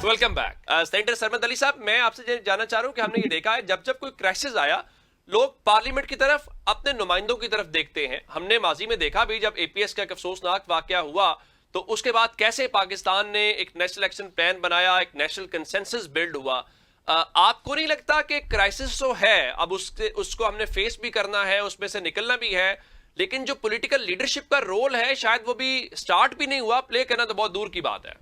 Welcome back senator Sarmad Ali साहब, मैं आपसे जानना चाह रहा हूं कि हमने ये देखा है जब जब कोई क्राइसिस आया लोग पार्लियामेंट की तरफ अपने नुमाइंदों की तरफ देखते हैं। हमने माजी में देखा भी जब एपीएस का एक अफसोसनाक वाकया हुआ तो उसके बाद कैसे पाकिस्तान ने एक नेशनल एक्शन प्लान बनाया, एक नेशनल कंसेंसस बिल्ड हुआ। आपको नहीं लगता कि क्राइसिस तो है, अब उसको हमने फेस भी करना है, उसमें से निकलना भी है, लेकिन जो पॉलिटिकल लीडरशिप का रोल है शायद वो भी स्टार्ट भी नहीं हुआ, प्ले करना तो बहुत दूर की बात है।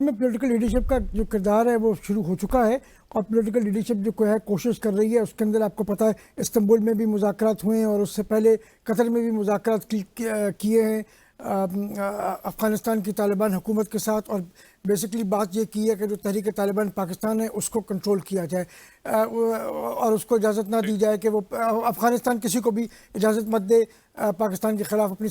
में पॉलिटिकल लीडरशिप का जो किरदार है वो शुरू हो चुका है और पॉलिटिकल लीडरशिप जो है कोशिश कर रही है। उसके अंदर आपको पता है इस्तांबुल में भी मुज़ाकरात हुए हैं और उससे पहले कतर में भी मुज़ाकरात किए हैं अफ़गानिस्तान की तालिबान हुकूमत के साथ। और बेसिकली बात ये की है कि जो तहरीक तालिबान पाकिस्तान है उसको कंट्रोल किया जाए और उसको इजाज़त ना दी जाए कि वो अफ़गानिस्तान किसी को भी इजाज़त मत दे पाकिस्तान के ख़िलाफ़ अपनी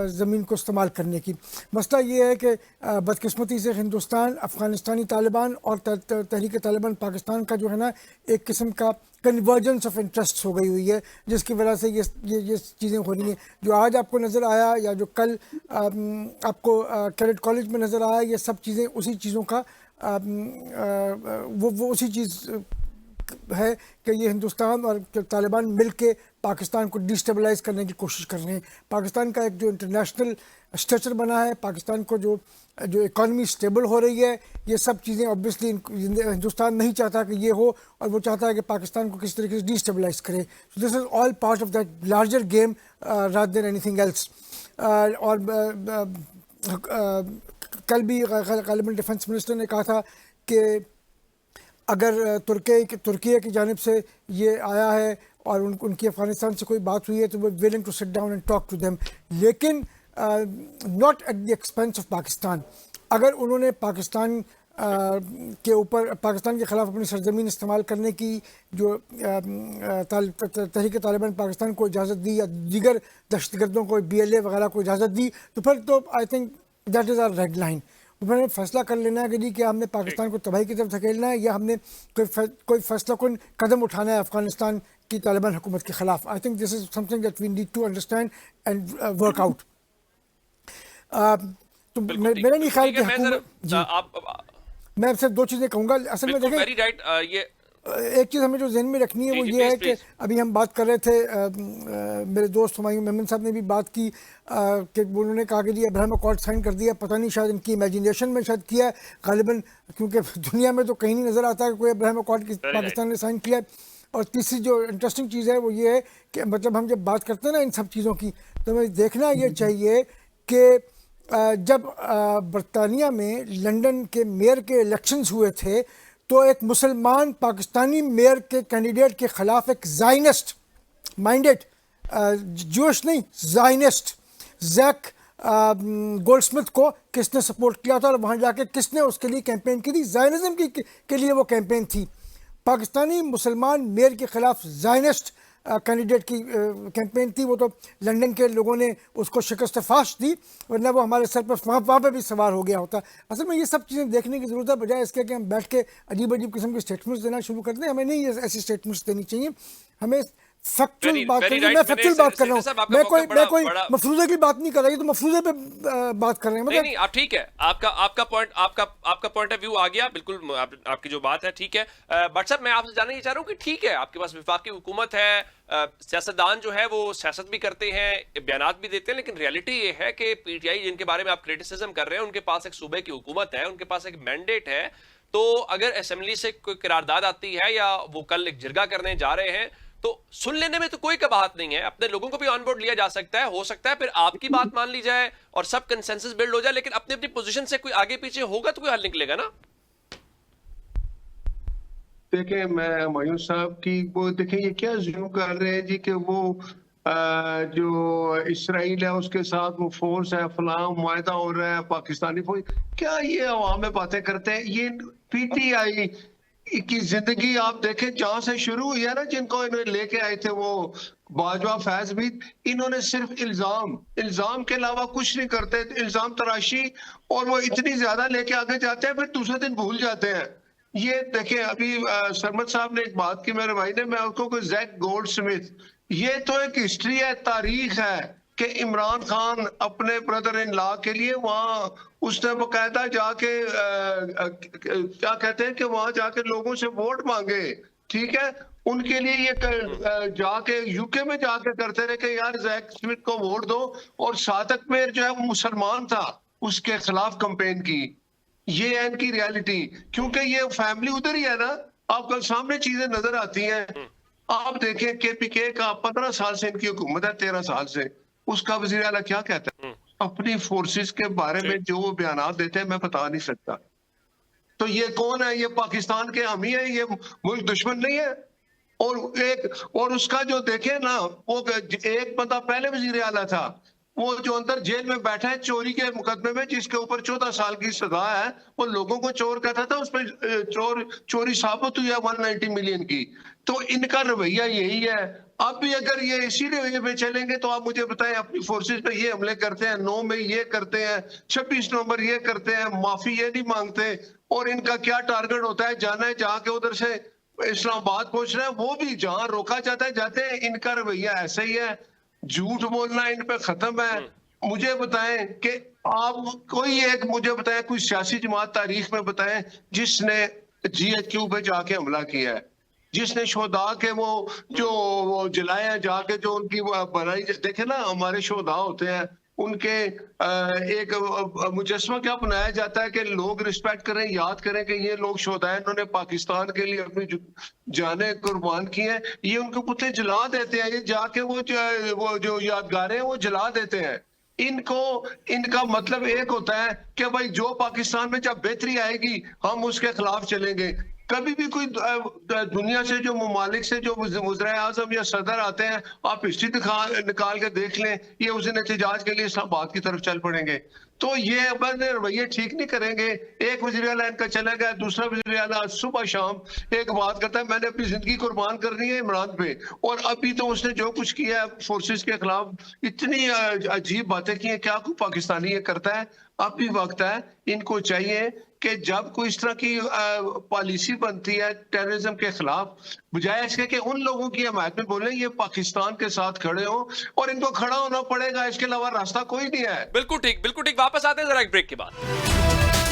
ज़मीन को इस्तेमाल करने की। मसला ये है कि बदकिस्मती से हिंदुस्तान, अफ़गानिस्तानी तालिबान और तहरीक तालिबान पाकिस्तान का जो है ना एक किस्म का कन्वर्जेंस ऑफ इंटरेस्ट हो गई हुई है, जिसकी वजह से ये चीज़ें हो रही हैं। जो आज आपको नज़र आया या जो कल आपको कैडेट कॉलेज में नज़र आया, ये सब चीज़ें उसी चीज़ों का वो उसी चीज़ है कि ये हिंदुस्तान और तालिबान मिल के पाकिस्तान को डिस्टेबलाइज करने की कोशिश कर रहे हैं। पाकिस्तान का एक जो इंटरनेशनल स्ट्रक्चर बना है, पाकिस्तान को जो इकॉनमी स्टेबल हो रही है, ये सब चीज़ें ऑब्वियसली हिंदुस्तान नहीं चाहता कि ये हो और वो चाहता है कि पाकिस्तान को किसी तरीके से डिस्टेबलाइज करे। So this is all part of that larger game rather than anything else. और कल भी गालिबन डिफेंस मिनिस्टर ने कहा था कि अगर तुर्की की जानिब से ये आया है और उनकी अफ़गानिस्तान से कोई बात हुई है तो वो willing to sit down and talk to them, लेकिन not at the expense of Pakistan. अगर उन्होंने पाकिस्तान के ऊपर पाकिस्तान के ख़िलाफ़ अपनी सरजमीन इस्तेमाल करने की जो तहरीक तालिबान पाकिस्तान को इजाज़त दी या दीगर दहशतगर्दों को BLA वगैरह को इजाज़त दी तो फिर तो I think that is our red line. उन्होंने फैसला कर लेना है कि जी कि हमने पाकिस्तान को तबाही की तरफ धकेलना है या हमने कोई फैसला कुन कदम उठाना है अफ़गानिस्तान की तालिबान हुकूमत के ख़िलाफ़। I think this is something that we need to understand and work out. तो मेरा नहीं ख्याल कि मैं सिर्फ दो चीज़ें कहूँगा। असल में देखें, एक चीज़ हमें जो जहन में रखनी है वो ये है कि अभी हम बात कर रहे थे, मेरे दोस्त हुमायूं मेमन साहब ने भी बात की कि उन्होंने कहा कि जी अब्राहम अकॉर्ड साइन कर दिया। पता नहीं, शायद इनकी इमेजिनेशन में शायद किया है गालिबन, क्योंकि दुनिया में तो कहीं नहीं नज़र आता है कि कोई अब्राहम अकॉर्ड पाकिस्तान ने साइन किया। और तीसरी जो इंटरेस्टिंग चीज़ है वो ये है कि मतलब हम जब बात करते हैं ना इन सब चीज़ों की तो हमें देखना ये चाहिए कि जब बरतानिया में लंदन के मेयर के इलेक्शंस हुए थे तो एक मुसलमान पाकिस्तानी मेयर के कैंडिडेट के ख़िलाफ़ एक ज़ायनिस्ट माइंडेड, जूश नहीं ज़ायनिस्ट, जैक गोल्डस्मिथ को किसने सपोर्ट किया था और वहाँ जाके किसने उसके लिए कैंपेन की थी। ज़ायनिज़म के लिए वो कैंपेन थी। पाकिस्तानी मुसलमान मेयर के ख़िलाफ़ ज़ायनिस्ट कैंडिडेट की कैंपेन थी। वो तो लंदन के लोगों ने उसको शिकस्त फाश दी, वरना वो हमारे सर पर वहाँ पर भी सवार हो गया होता। असल में ये सब चीज़ें देखने की ज़रूरत है, बजाय इसके कि हम बैठ के अजीब अजीब किस्म के स्टेटमेंट्स देना शुरू कर दें। हमें नहीं ऐसी स्टेटमेंट्स देनी चाहिए, हमें फैक्चुअल बात करनी है। मैं फैक्चुअल बात कर रहा हूँ, मैं कोई मफरूज़े की बात नहीं कर रहा, ये तो मफरूज़े पे बात कर रहे हैं। नहीं, आप ठीक है, आपका पॉइंट ऑफ व्यू आ गया, बिल्कुल आपकी जो बात है ठीक है। बट साहब मैं आपसे जानना ये चाह रहा हूँ कि ठीक है आपके पास वफाकी हुकूमत है, सियासतदान जो है वो सियासत भी करते हैं, बयानात भी देते हैं, लेकिन रियलिटी ये है कि PTI जिनके बारे में आप क्रिटिसिज्म कर रहे हैं उनके पास एक सूबे की हुकूमत है, उनके पास एक मैंडेट है। तो अगर असेंबली से कोई करारदाद आती है या वो कल एक जिरगा करने जा रहे हैं तो सुन लेने में तो कोई कबाहत नहीं है, अपने लोगों को भी ऑन बोर्ड लिया जा सकता है, हो सकता है फिर आपकी बात मान ली जाए और सब कंसेंसस बिल्ड हो जाए, लेकिन अपनी अपनी पोजीशन से कोई आगे पीछे होगा तो कोई हल निकलेगा ना। देखें, मैं हुमायूं साहब की वो देखें ये क्या ज़ूम कर रहे हैं जी कि वो जो इसराइल है उसके साथ वो फोर्स है, फलां मुआहदा हो रहा है, पाकिस्तानी फौज, क्या ये अवाम में बातें करते हैं। ये PTI की जिंदगी आप देखें जहां से शुरू हुई है ना, जिनको इन्होंने लेके आए थे वो बाजवा फैज भी, इन्होंने सिर्फ इल्जाम के अलावा कुछ नहीं करते, इल्जाम तराशी, और वो इतनी ज्यादा लेके आगे जाते हैं फिर दूसरे दिन भूल जाते हैं। ये देखें अभी सरमद साहब ने एक बात की मेरे भाई ने, मैं उसको जैक गोल्डस्मिथ, ये तो एक हिस्ट्री है, तारीख है کہ عمران خان اپنے بردر ان لا کے لیے وہاں اس نے باقاعدہ جا کے کیا کہتے ہیں کہ وہاں جا کے لوگوں سے ووٹ مانگے, ٹھیک ہے, ان کے لیے یہ جا کے یو کے میں جا کے کرتے رہے کہ یار زیک سمتھ کو ووٹ دو, اور صادق میر جو ہے وہ مسلمان تھا, اس کے خلاف کمپین کی. یہ ہے ان کی ریالٹی, کیونکہ یہ فیملی ادھر ہی ہے نا, آپ کو سامنے چیزیں نظر آتی ہیں. آپ دیکھیں کے پی کے کا 15 سال سے ان کی حکومت ہے, 13 سال سے, اس کا وزیر اعلیٰ کیا کہتا ہے اپنی فورسز کے بارے میں جو وہ بیانات دیتے ہیں میں بتا نہیں سکتا. تو یہ کون ہے؟ یہ پاکستان کے حامی ہے, یہ ملک دشمن نہیں ہے. اور اس کا جو دیکھیں نا, وہ ایک بندہ پہلے وزیر اعلیٰ تھا, وہ جو اندر جیل میں بیٹھا ہے چوری کے مقدمے میں, جس کے اوپر 14 سال کی سزا ہے, وہ لوگوں کو چور کہتا تھا, اس پہ چوری ثابت ہوئی ہے 190 ملین کی. تو ان کا رویہ یہی ہے. اب بھی اگر یہ اسی رویے پہ چلیں گے تو آپ مجھے بتائیں, اپنی فورسز پہ یہ حملے کرتے ہیں, 9 میں یہ کرتے ہیں, 26 نومبر یہ کرتے ہیں, معافی یہ نہیں مانگتے, اور ان کا کیا ٹارگٹ ہوتا ہے, جانا ہے جہاں کے ادھر سے اسلام آباد پہنچ رہے ہیں, وہ بھی جہاں روکا جاتا ہے جاتے ہیں. ان کا رویہ ایسا ہی ہے, جھوٹ بولنا ان پہ ختم ہے. مجھے بتائیں کہ آپ کوئی ایک مجھے بتائیں کوئی سیاسی جماعت تاریخ میں بتائیں جس نے جی ایچ کیو پہ جا کے حملہ کیا ہے, جس نے شہداء کے وہ جو جلائے ہیں جا کے, جو ان کی بنائی. دیکھیں نا ہمارے شہداء ہوتے ہیں, ان کے ایک مجسمہ کیا بنایا جاتا ہے کہ لوگ رسپیکٹ کریں, یاد کریں کہ یہ لوگ شہداء ہیں, انہوں نے پاکستان کے لیے اپنی جانیں قربان کی ہیں. یہ ان کے پتلے جلا دیتے ہیں, یہ جا کے وہ جو یادگاریں ہیں وہ جلا دیتے ہیں. ان کا مطلب ایک ہوتا ہے کہ بھائی جو پاکستان میں جب بہتری آئے گی ہم اس کے خلاف چلیں گے. کبھی بھی کوئی دنیا سے جو ممالک سے جو وزراء اعظم یا صدر آتے ہیں, آپ ہسٹری نکال کے دیکھ لیں, یہ اس دن احتجاج کے لیے اسلام آباد کی طرف چل پڑیں گے. تو یہ اپنے رویے ٹھیک نہیں کریں گے. ایک وزیر اعلیٰ ان کا چلا گیا, دوسرا وزیر اعلیٰ صبح شام ایک بات کرتا ہے میں نے اپنی زندگی قربان کرنی ہے عمران پہ, اور ابھی تو اس نے جو کچھ کیا ہے فورسز کے خلاف, اتنی عجیب باتیں کی ہیں. کیا کوئی پاکستانی یہ کرتا ہے؟ اب بھی وقت ہے, ان کو چاہیے کہ جب کوئی اس طرح کی پالیسی بنتی ہے ٹیررزم کے خلاف, بجائے اس کے کہ ان لوگوں کی حمایت میں بولیں یہ پاکستان کے ساتھ کھڑے ہوں, اور ان کو کھڑا ہونا پڑے گا, اس کے علاوہ راستہ کوئی نہیں ہے. بالکل ٹھیک, بالکل ٹھیک. واپس آتے ہیں ذرا ایک بریک کے بعد.